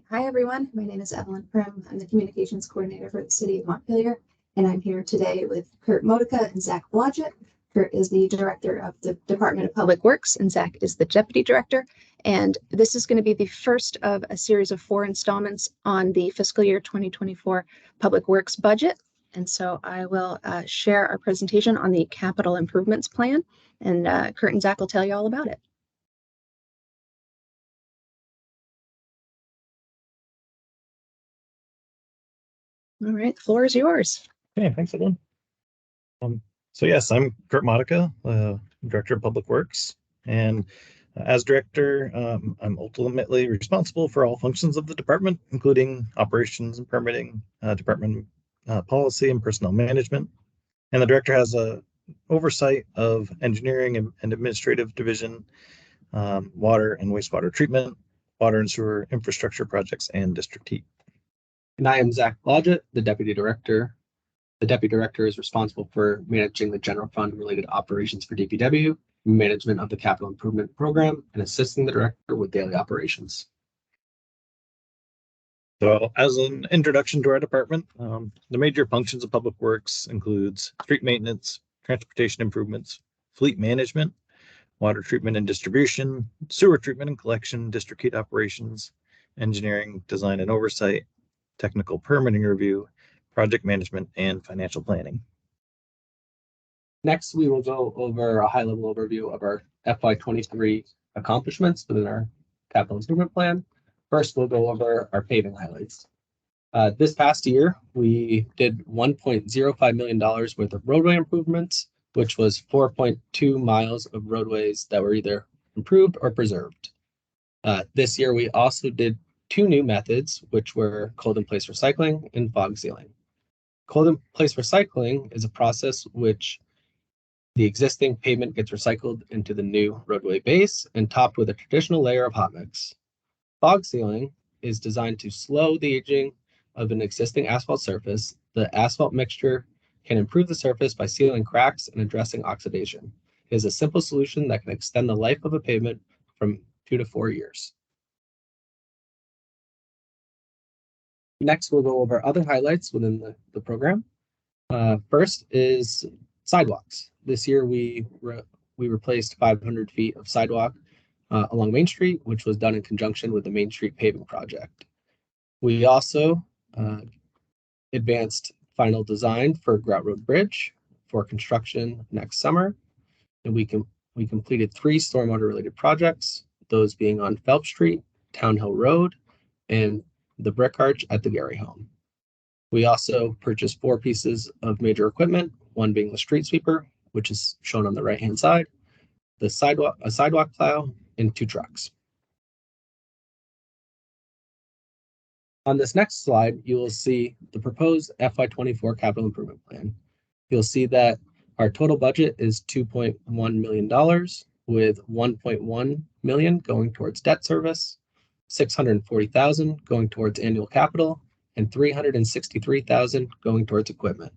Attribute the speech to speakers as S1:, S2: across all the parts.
S1: Hi, everyone. My name is Evelyn Prim. I'm the Communications Coordinator for the City of Montpelier, and I'm here today with Kurt Motyka and Zach Blodgett. Kurt is the Director of the Department of Public Works, and Zach is the Deputy Director. And this is going to be the first of a series of 4 installments on the fiscal year 2024 Public Works budget. And so I will share our presentation on the capital improvements plan, and Kurt and Zach will tell you all about it. All right, the floor is yours.
S2: Okay, thanks, everyone. So yes, I'm Kurt Motyka, Director of Public Works, and as Director, I'm ultimately responsible for all functions of the department, including operations and permitting, department policy and personnel management. And the Director has a oversight of engineering and administrative division, water and wastewater treatment, water and sewer infrastructure projects, and district heat.
S3: And I am Zach Blodgett, the Deputy Director. The Deputy Director is responsible for managing the general fund related operations for DPW, management of the capital improvement program, and assisting the Director with daily operations.
S2: So as an introduction to our department, the major functions of Public Works includes street maintenance, transportation improvements, fleet management, water treatment and distribution, sewer treatment and collection, district heat operations, engineering, design and oversight, technical permitting review, project management, and financial planning.
S3: Next, we will go over a high-level overview of our FY23 accomplishments within our capital improvement plan. First, we'll go over our paving highlights. This past year, we did $1.05 million worth of roadway improvements, which was 4.2 miles of roadways that were either improved or preserved. This year, we also did 2 new methods, which were cold-in-place recycling and fog sealing. Cold-in-place recycling is a process which the existing pavement gets recycled into the new roadway base and topped with a traditional layer of hot mix. Fog sealing is designed to slow the aging of an existing asphalt surface. The asphalt mixture can improve the surface by sealing cracks and addressing oxidation. It is a simple solution that can extend the life of a pavement from 2 to 4 years. Next, we'll go over other highlights within the program. First is sidewalks. This year, we replaced 500 feet of sidewalk along Main Street, which was done in conjunction with the Main Street paving project. We also advanced final design for Grout Road Bridge for construction next summer, and we completed 3 stormwater-related projects, those being on Phelps Street, Town Hill Road, and the brick arch at the Gary home. We also purchased 4 pieces of major equipment, one being the street sweeper, which is shown on the right-hand side, a sidewalk plow, and 2 trucks. On this next slide, you will see the proposed FY24 capital improvement plan. You'll see that our total budget is $2.1 million, with $1.1 million going towards debt service, $640,000 going towards annual capital, and $363,000 going towards equipment.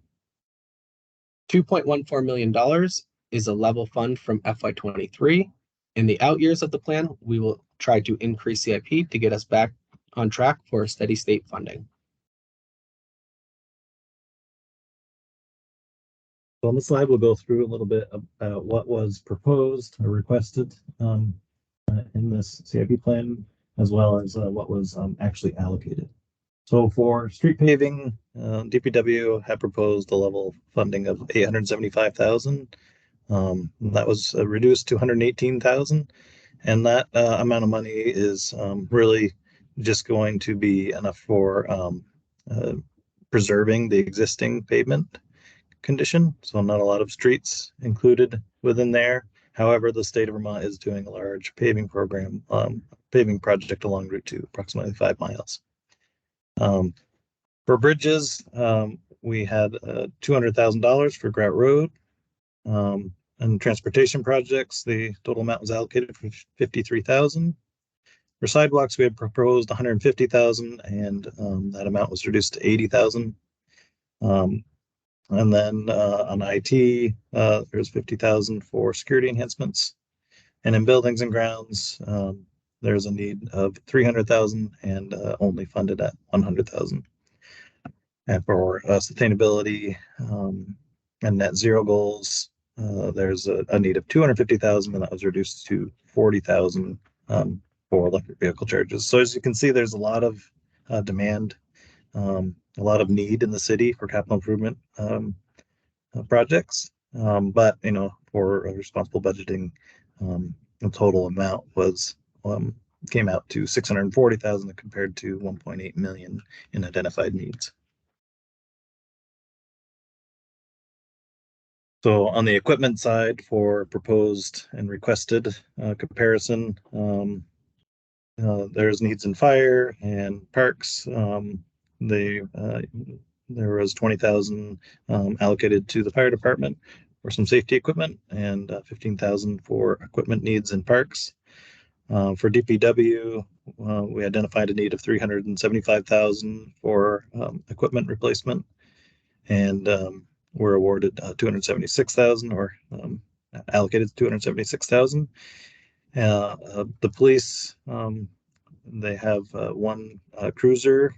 S3: $2.14 million is a level fund from FY23. In the out years of the plan, we will try to increase CIP to get us back on track for steady state funding.
S2: So on this slide, we'll go through a little bit about what was proposed or requested in this CIP plan, as well as what was actually allocated. So for street paving, DPW had proposed a level funding of $875,000. That was reduced to $118,000, and that amount of money is really just going to be enough for preserving the existing pavement condition. So not a lot of streets included within there. However, the state of Vermont is doing a large paving program, paving project along Route 2, approximately 5 miles. For bridges, we had $200,000 for Grout Road. And transportation projects, the total amount was allocated for $53,000. For sidewalks, we had proposed $150,000, and that amount was reduced to $80,000. And then on IT, there's $50,000 for security enhancements. And in buildings and grounds, there's a need of 300,000 and only funded at 100,000. And for sustainability and net zero goals, there's a need of 250,000, and that was reduced to 40,000 for electric vehicle charges. So as you can see, there's a lot of demand, a lot of need in the city for capital improvement projects. But for responsible budgeting, the total amount was came out to 640,000 compared to 1.8 million in identified needs. So on the equipment side, for proposed and requested comparison, there's needs in fire and parks. There was 20,000 allocated to the fire department for some safety equipment, and 15,000 for equipment needs in parks. For DPW, we identified a need of 375,000 for equipment replacement, and were awarded 276,000, or allocated 276,000. The police, they have one cruiser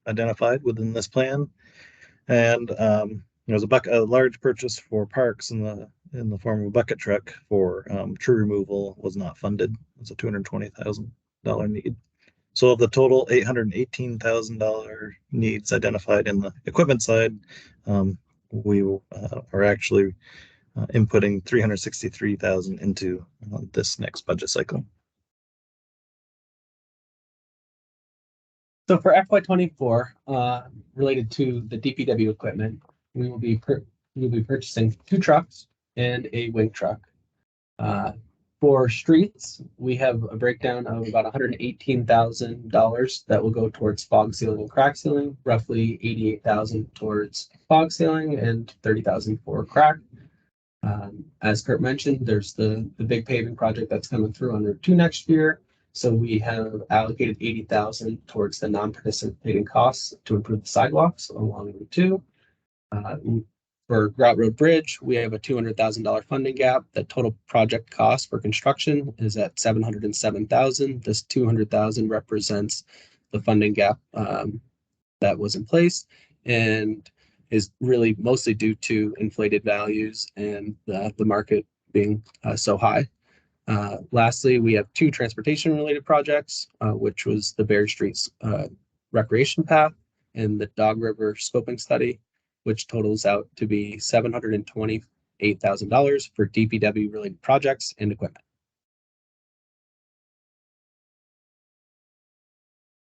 S2: identified within this plan, and there's a large purchase for parks in the form of a bucket truck for tree removal was not funded. It's a $220,000 need. So of the total $818,000 needs identified in the equipment side, we are actually inputting 363,000 into this next budget cycle.
S3: So for FY24, related to the DPW equipment, we will be purchasing 2 trucks and a wing truck. For streets, we have a breakdown of about $118,000 that will go towards fog sealing and crack sealing, roughly 88,000 towards fog sealing and 30,000 for crack. As Kurt mentioned, there's the big paving project that's coming through on Route 2 next year. So we have allocated 80,000 towards the non-participating costs to improve the sidewalks along Route 2. For Grout Road Bridge, we have a $200,000 funding gap. The total project cost for construction is at $707,000. This $200,000 represents the funding gap that was in place, and is really mostly due to inflated values and the market being so high. Lastly, we have 2 transportation-related projects, which was the Berry Street recreation path and the Dog River scoping study, which totals out to be $728,000 for DPW-related projects and equipment.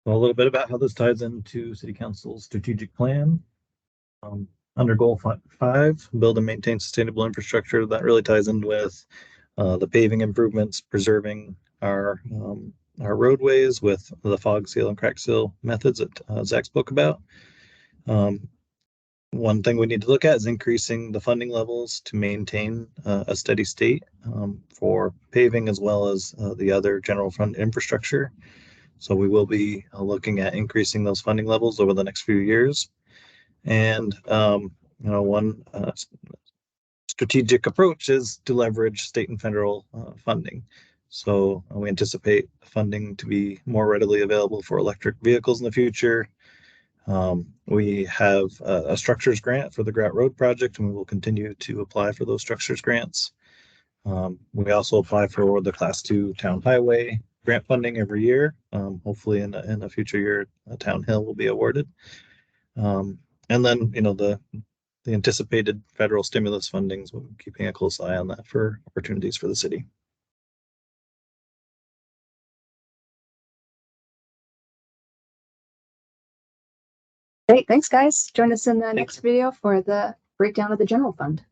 S2: So a little bit about how this ties into City Council's strategic plan. Under Goal 5, build and maintain sustainable infrastructure, that really ties in with the paving improvements, preserving our roadways with the fog seal and crack seal methods that Zach spoke about. One thing we need to look at is increasing the funding levels to maintain a steady state for paving as well as the other general fund infrastructure. So we will be looking at increasing those funding levels over the next few years. And one strategic approach is to leverage state and federal funding. So we anticipate funding to be more readily available for electric vehicles in the future. We have a structures grant for the Grout Road project, and we will continue to apply for those structures grants. We also apply for the Class 2 Town Highway grant funding every year. Hopefully in a future year, Town Hill will be awarded. And then, the anticipated federal stimulus fundings, we're keeping a close eye on that for opportunities for the city.
S1: Great, thanks guys. Join us in the next video for the breakdown of the general fund.